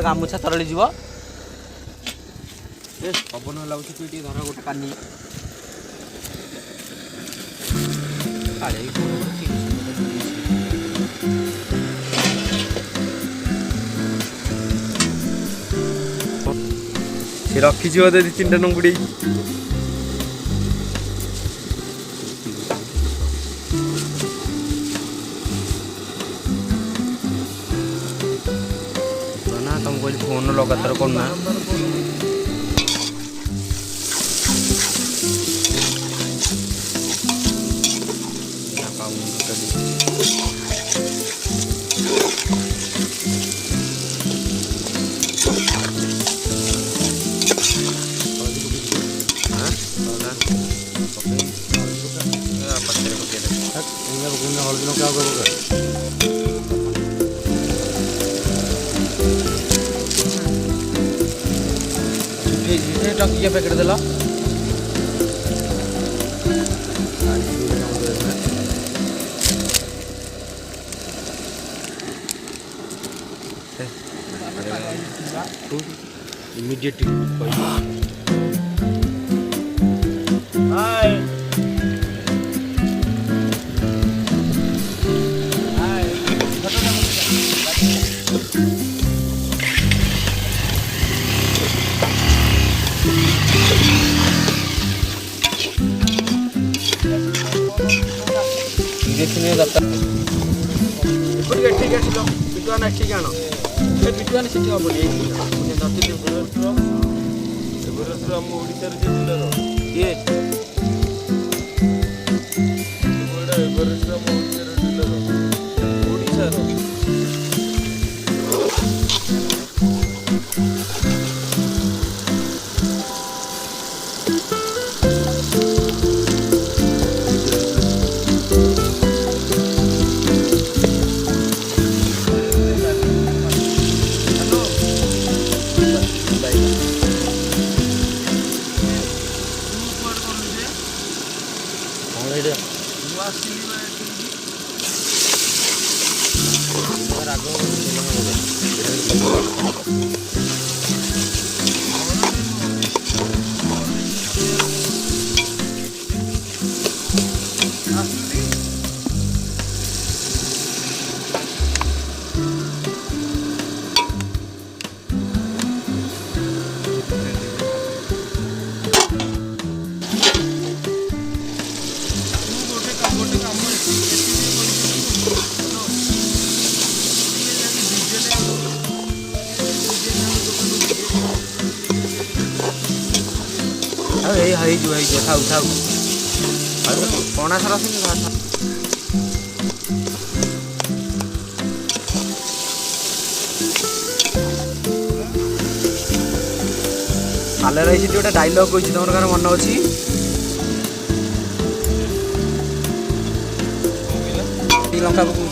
गामुछा तरली जीव ए पवन लाଗୁଛି ତୁ ଟିକେ ଧର ଗୋଟେ ପାନି କାଳେ ସେ ରଖିଛି ବୋଧେ 2-3ଟା ନଙ୍ଗୁଡ଼ି ना तुम कोई फोन लगातार करना टंकी पैकेट देला इमीडिएटली हाय ठीक है चलो पिटवाना ठीक है ना ए पिटवाना से क्या बोली मुझे नती एवरेस्ट हम ओडिसा रे जिल्लार ये बड़ा एवरेस्ट हम ओडिसा रे जिल्लार ओडिसा रो हाई जो थाउ थाउ पणा सारा साले रही गोटे डायलॉग कही तुम कार मन अच्छी लंका पकाऊँ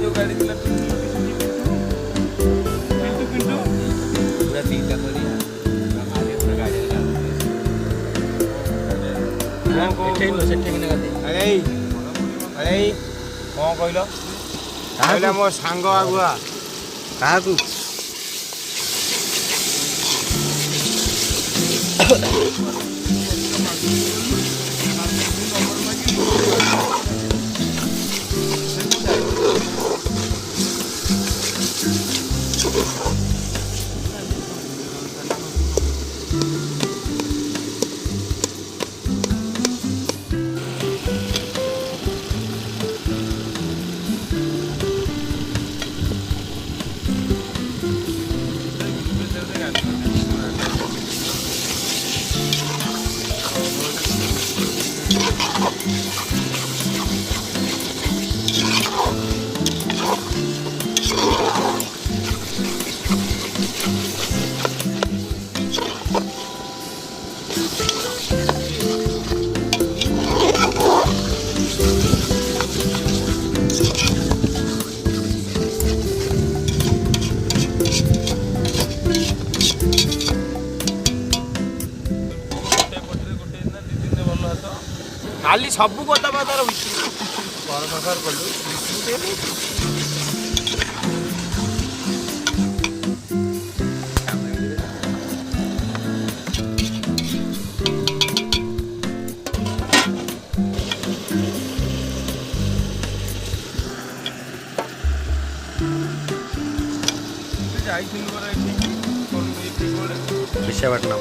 जो गाड़ी दिला पिंटू पिंटू पूरा 3टा करिया हमारे पूरा गाड़ी लगा को सेटिंग ने गाती अरे अरे कौन कहलो कहले मो सांग आगुआ काकू खाली सबू कथा बातार कर कलु विशाखापट्टनम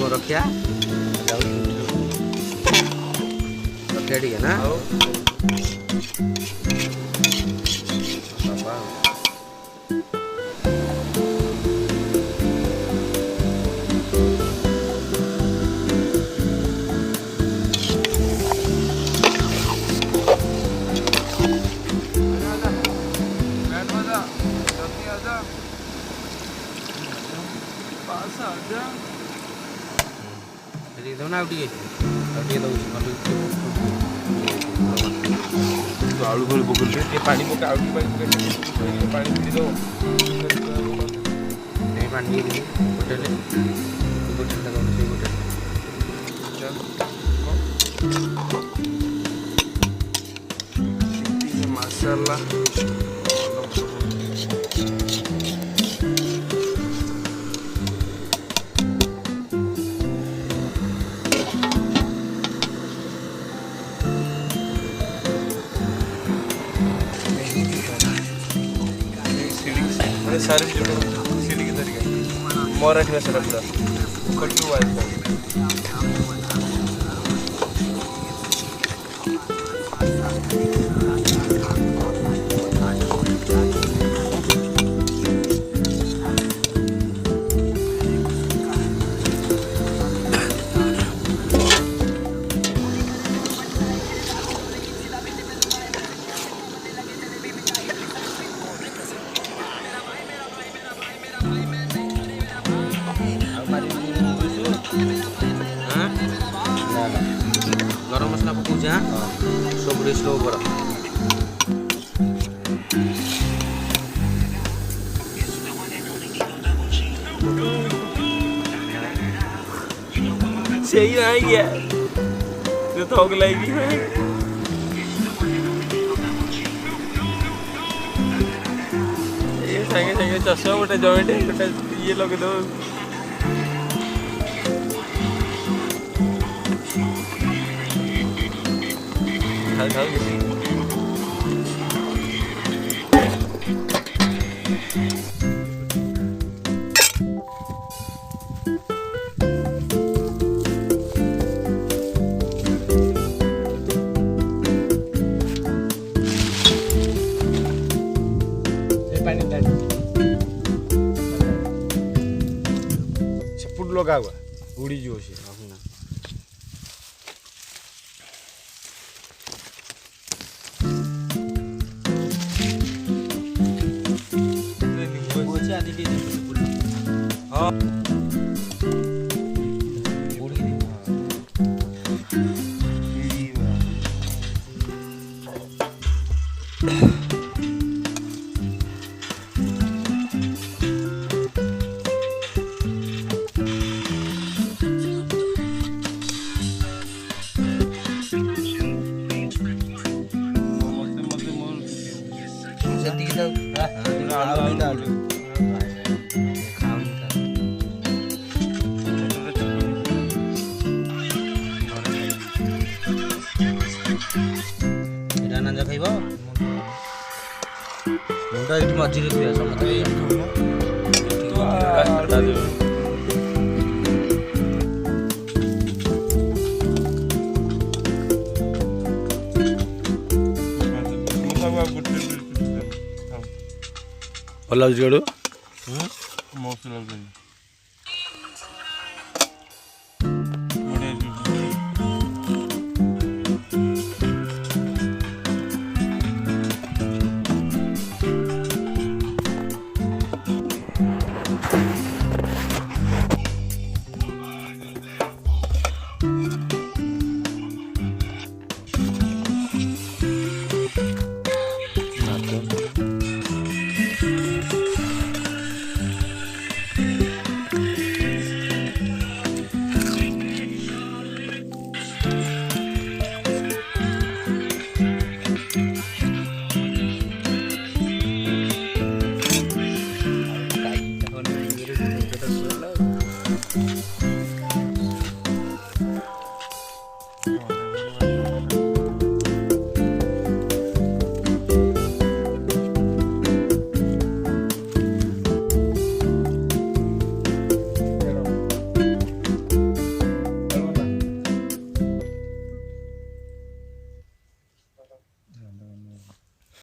रखिया रखिया ठीक है ना आलू फल पकड़ पानी पका आलू पानी पी दो पानी होटल मसाला सारे सीढ़ी की तरीके मराठी भाषा पूरा कल्लू वाइज गरम मसला पकाउँछ सब स्लो गर सही आई गया तो थोक लाएगी ये संगे संगे चश्मा गोटे जॉइंट गोटे ये लगे दो सेपुट लगा हुआ उड़ी जो से हाँ मुंडा ये मझे दिया समझ भल लाଗୁଛି